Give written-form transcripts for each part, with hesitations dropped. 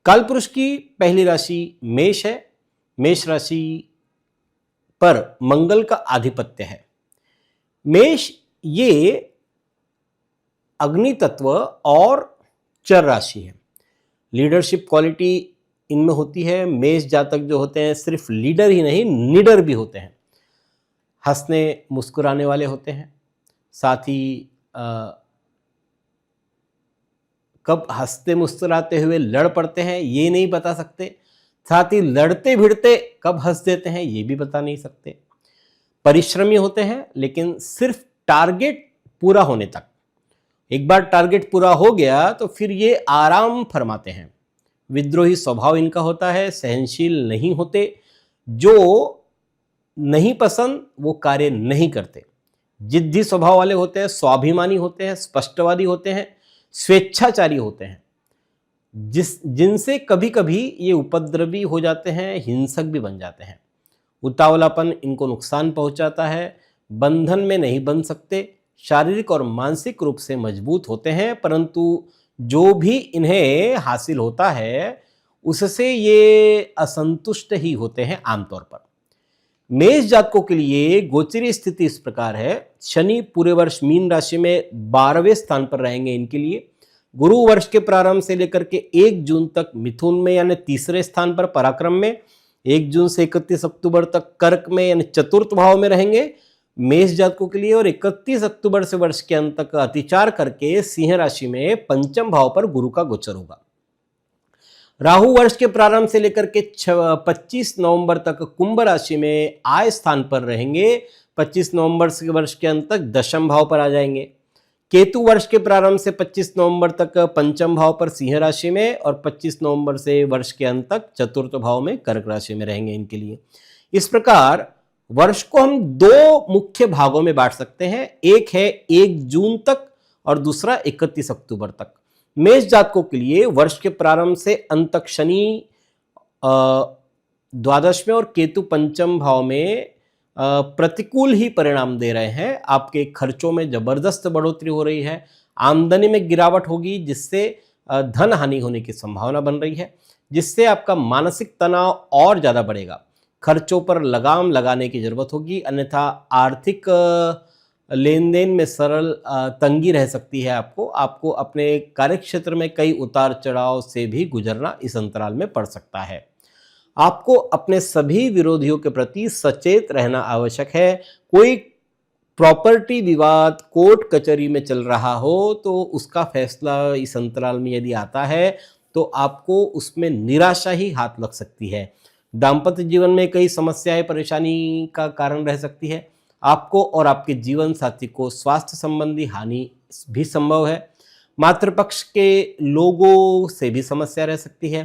कालपुरुष की पहली राशि मेष है। मेष राशि पर मंगल का आधिपत्य है। मेष ये अग्नि तत्व और चर राशि है। लीडरशिप क्वालिटी इनमें होती है। मेष जातक जो होते हैं सिर्फ लीडर ही नहीं, निडर भी होते हैं। हंसने मुस्कुराने वाले होते हैं। साथ ही कब हंसते मुस्कुराते हुए लड़ पड़ते हैं ये नहीं बता सकते। साथ ही लड़ते भिड़ते कब हंस देते हैं ये भी बता नहीं सकते। परिश्रमी होते हैं लेकिन सिर्फ टारगेट पूरा होने तक। एक बार टारगेट पूरा हो गया तो फिर ये आराम फरमाते हैं। विद्रोही स्वभाव इनका होता है। सहनशील नहीं होते। जो नहीं पसंद वो कार्य नहीं करते। जिद्दी स्वभाव वाले होते हैं। स्वाभिमानी होते हैं। स्पष्टवादी होते हैं। स्वेच्छाचारी होते हैं। जिनसे कभी कभी ये उपद्रवी हो जाते हैं, हिंसक भी बन जाते हैं। उतावलापन इनको नुकसान पहुंचाता है। बंधन में नहीं बन सकते। शारीरिक और मानसिक रूप से मजबूत होते हैं, परंतु जो भी इन्हें हासिल होता है उससे ये असंतुष्ट ही होते हैं आमतौर पर। मेष जातकों के लिए गोचरीय स्थिति इस प्रकार है। शनि पूरे वर्ष मीन राशि में 12वें स्थान पर रहेंगे इनके लिए। गुरु वर्ष के प्रारंभ से लेकर के 1 जून तक मिथुन में यानी तीसरे स्थान पर पराक्रम में, 1 जून से 31 अक्टूबर तक कर्क में यानी चतुर्थ भाव में रहेंगे मेष जातकों के लिए, और 31 अक्टूबर से वर्ष के अंत तक अतिचार करके सिंह राशि में पंचम भाव पर गुरु का गोचर होगा। राहु वर्ष के प्रारंभ से लेकर के 25 नवंबर तक कुंभ राशि में आय स्थान पर रहेंगे। 25 नवंबर से वर्ष के अंत तक दशम भाव पर आ जाएंगे। केतु वर्ष के प्रारंभ से 25 नवंबर तक पंचम भाव पर सिंह राशि में, और 25 नवंबर से वर्ष के अंत तक चतुर्थ भाव में कर्क राशि में रहेंगे इनके लिए। इस प्रकार वर्ष को हम 2 मुख्य भागों में बांट सकते हैं। एक है 1 जून तक और दूसरा 31 अक्टूबर तक। मेष जातकों के लिए वर्ष के प्रारंभ से अंत तक शनि द्वादश में और केतु पंचम भाव में प्रतिकूल ही परिणाम दे रहे हैं। आपके खर्चों में जबरदस्त बढ़ोतरी हो रही है। आमदनी में गिरावट होगी, जिससे धन हानि होने की संभावना बन रही है, जिससे आपका मानसिक तनाव और ज्यादा बढ़ेगा। खर्चों पर लगाम लगाने की जरूरत होगी, अन्यथा आर्थिक लेन देन में सरल तंगी रह सकती है। आपको अपने कार्यक्षेत्र में कई उतार चढ़ाव से भी गुजरना इस अंतराल में पड़ सकता है। आपको अपने सभी विरोधियों के प्रति सचेत रहना आवश्यक है। कोई प्रॉपर्टी विवाद कोर्ट कचहरी में चल रहा हो तो उसका फैसला इस अंतराल में यदि आता है तो आपको उसमें निराशा ही हाथ लग सकती है। दाम्पत्य जीवन में कई समस्याएं परेशानी का कारण रह सकती है। आपको और आपके जीवन साथी को स्वास्थ्य संबंधी हानि भी संभव है। मातृपक्ष के लोगों से भी समस्या रह सकती है।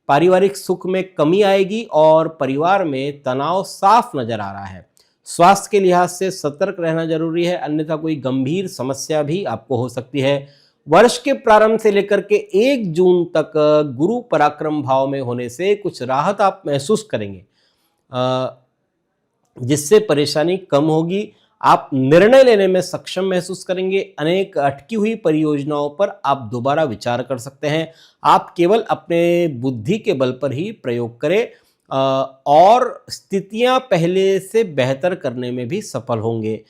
पारिवारिक सुख में कमी आएगी और परिवार में तनाव साफ नजर आ रहा है। स्वास्थ्य के लिहाज से सतर्क रहना जरूरी है, अन्यथा कोई गंभीर समस्या भी आपको हो सकती है। वर्ष के प्रारंभ से लेकर के 1 जून तक गुरु पराक्रम भाव में होने से कुछ राहत आप महसूस करेंगे, जिससे परेशानी कम होगी। आप निर्णय लेने में सक्षम महसूस करेंगे। अनेक अटकी हुई परियोजनाओं पर आप दोबारा विचार कर सकते हैं। आप केवल अपने बुद्धि के बल पर ही प्रयोग करें और स्थितियां पहले से बेहतर करने में भी सफल होंगे।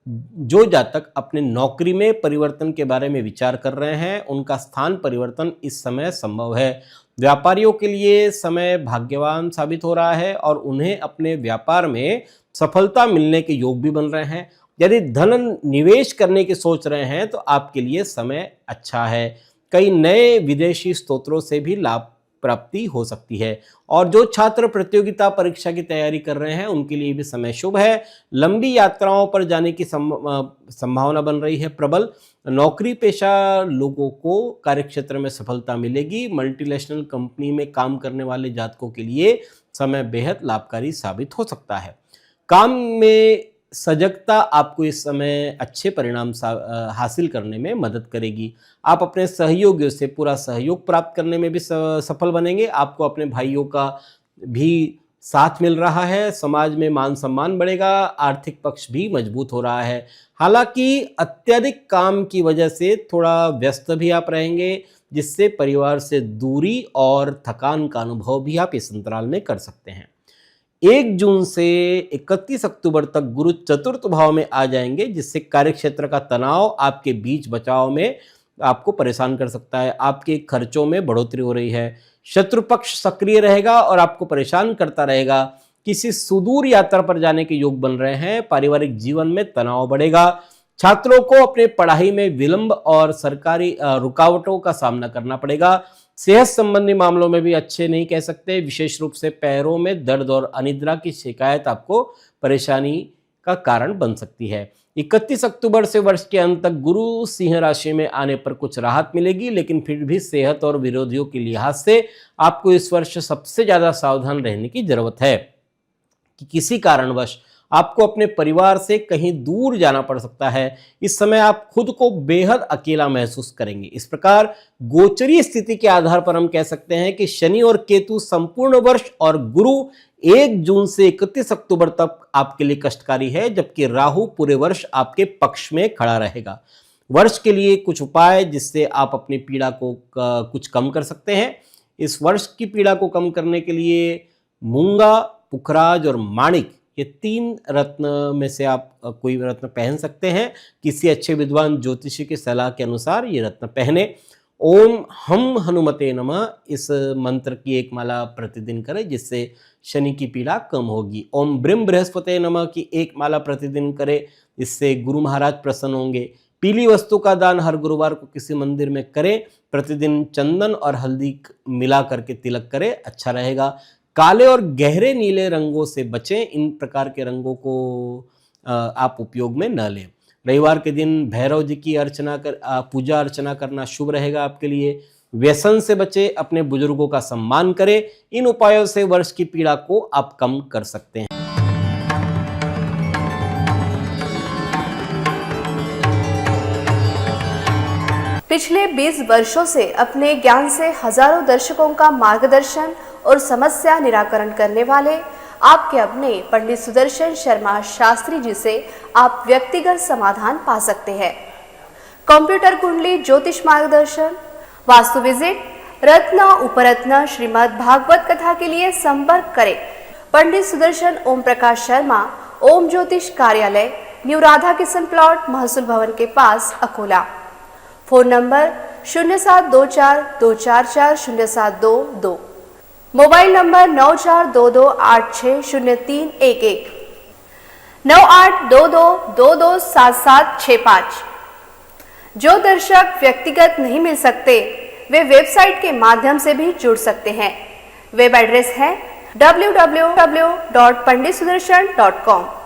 जो जातक अपने नौकरी में परिवर्तन के बारे में विचार कर रहे हैं उनका स्थान परिवर्तन इस समय संभव है। व्यापारियों के लिए समय भाग्यवान साबित हो रहा है और उन्हें अपने व्यापार में सफलता मिलने के योग भी बन रहे हैं। यदि धन निवेश करने की सोच रहे हैं तो आपके लिए समय अच्छा है। कई नए विदेशी स्रोतों से भी लाभ प्राप्ति हो सकती है, और जो छात्र प्रतियोगिता परीक्षा की तैयारी कर रहे हैं उनके लिए भी समय शुभ है। लंबी यात्राओं पर जाने की संभावना बन रही है प्रबल। नौकरी पेशा लोगों को कार्यक्षेत्र में सफलता मिलेगी। मल्टीनेशनल कंपनी में काम करने वाले जातकों के लिए समय बेहद लाभकारी साबित हो सकता है। काम में सजगता आपको इस समय अच्छे परिणाम हासिल करने में मदद करेगी। आप अपने सहयोगियों से पूरा सहयोग प्राप्त करने में भी सफल बनेंगे। आपको अपने भाइयों का भी साथ मिल रहा है, समाज में मान सम्मान बढ़ेगा, आर्थिक पक्ष भी मजबूत हो रहा है। हालांकि अत्यधिक काम की वजह से थोड़ा व्यस्त भी आप रहेंगे, जिससे परिवार से दूरी और थकान का अनुभव भी आप इस अंतराल में कर सकते हैं। 1 जून से 31 अक्टूबर तक गुरु चतुर्थ भाव में आ जाएंगे, जिससे कार्यक्षेत्र का तनाव आपके बीच बचाव में आपको परेशान कर सकता है। आपके खर्चों में बढ़ोतरी हो रही है, शत्रु पक्ष सक्रिय रहेगा और आपको परेशान करता रहेगा। किसी सुदूर यात्रा पर जाने के योग बन रहे हैं। पारिवारिक जीवन में तनाव बढ़ेगा। छात्रों को अपने पढ़ाई में विलंब और सरकारी रुकावटों का सामना करना पड़ेगा। सेहत संबंधी मामलों में भी अच्छे नहीं कह सकते। विशेष रूप से पैरों में दर्द और अनिद्रा की शिकायत आपको परेशानी का कारण बन सकती है। 31 अक्टूबर से वर्ष के अंत तक गुरु सिंह राशि में आने पर कुछ राहत मिलेगी, लेकिन फिर भी सेहत और विरोधियों के लिहाज से आपको इस वर्ष सबसे ज्यादा सावधान रहने की जरूरत है कि किसी कारणवश आपको अपने परिवार से कहीं दूर जाना पड़ सकता है। इस समय आप खुद को बेहद अकेला महसूस करेंगे। इस प्रकार गोचरीय स्थिति के आधार पर हम कह सकते हैं कि शनि और केतु संपूर्ण वर्ष और गुरु 1 जून से 31 अक्टूबर तक आपके लिए कष्टकारी है, जबकि राहु पूरे वर्ष आपके पक्ष में खड़ा रहेगा। वर्ष के लिए कुछ उपाय जिससे आप अपनी पीड़ा को कुछ कम कर सकते हैं। इस वर्ष की पीड़ा को कम करने के लिए मूंगा, पुखराज और माणिक, ये 3 रत्न में से आप कोई रत्न पहन सकते हैं। किसी अच्छे विद्वान ज्योतिषी की सलाह के अनुसार ये रत्न पहने। ओम हम हनुमते नमः इस मंत्र की एक माला प्रतिदिन करें, जिससे शनि की पीड़ा कम होगी। ओम ब्रह्म बृहस्पते नमः की एक माला प्रतिदिन करें, इससे गुरु महाराज प्रसन्न होंगे। पीली वस्तु का दान हर गुरुवार को किसी मंदिर में करें। प्रतिदिन चंदन और हल्दी मिला करके तिलक करें, अच्छा रहेगा। काले और गहरे नीले रंगों से बचें। इन प्रकार के रंगों को आप उपयोग में न लें। रविवार के दिन भैरव जी की पूजा अर्चना करना शुभ रहेगा आपके लिए। व्यसन से बचें, अपने बुजुर्गों का सम्मान करें। इन उपायों से वर्ष की पीड़ा को आप कम कर सकते हैं। पिछले 20 वर्षों से अपने ज्ञान से हजारों दर्शकों का मार्गदर्शन और समस्या निराकरण करने वाले आपके अपने पंडित सुदर्शन शर्मा शास्त्री जी से आप व्यक्तिगत समाधान पा सकते हैं। कंप्यूटर कुंडली ज्योतिष मार्गदर्शन, वास्तु विजिट, रत्न उपरत्न श्रीमद् भागवत कथा के लिए संपर्क करें पंडित सुदर्शन ओम प्रकाश शर्मा, ओम ज्योतिष कार्यालय, न्यू राधा किशन प्लॉट, महसूल भवन के पास, Akola. Phone number 0724244072, mobile number 9422860311, 9822227765। जो दर्शक व्यक्तिगत नहीं मिल सकते, वे वेबसाइट के माध्यम से भी जुड़ सकते हैं। वेब एड्रेस है www.panditsudarshan.com।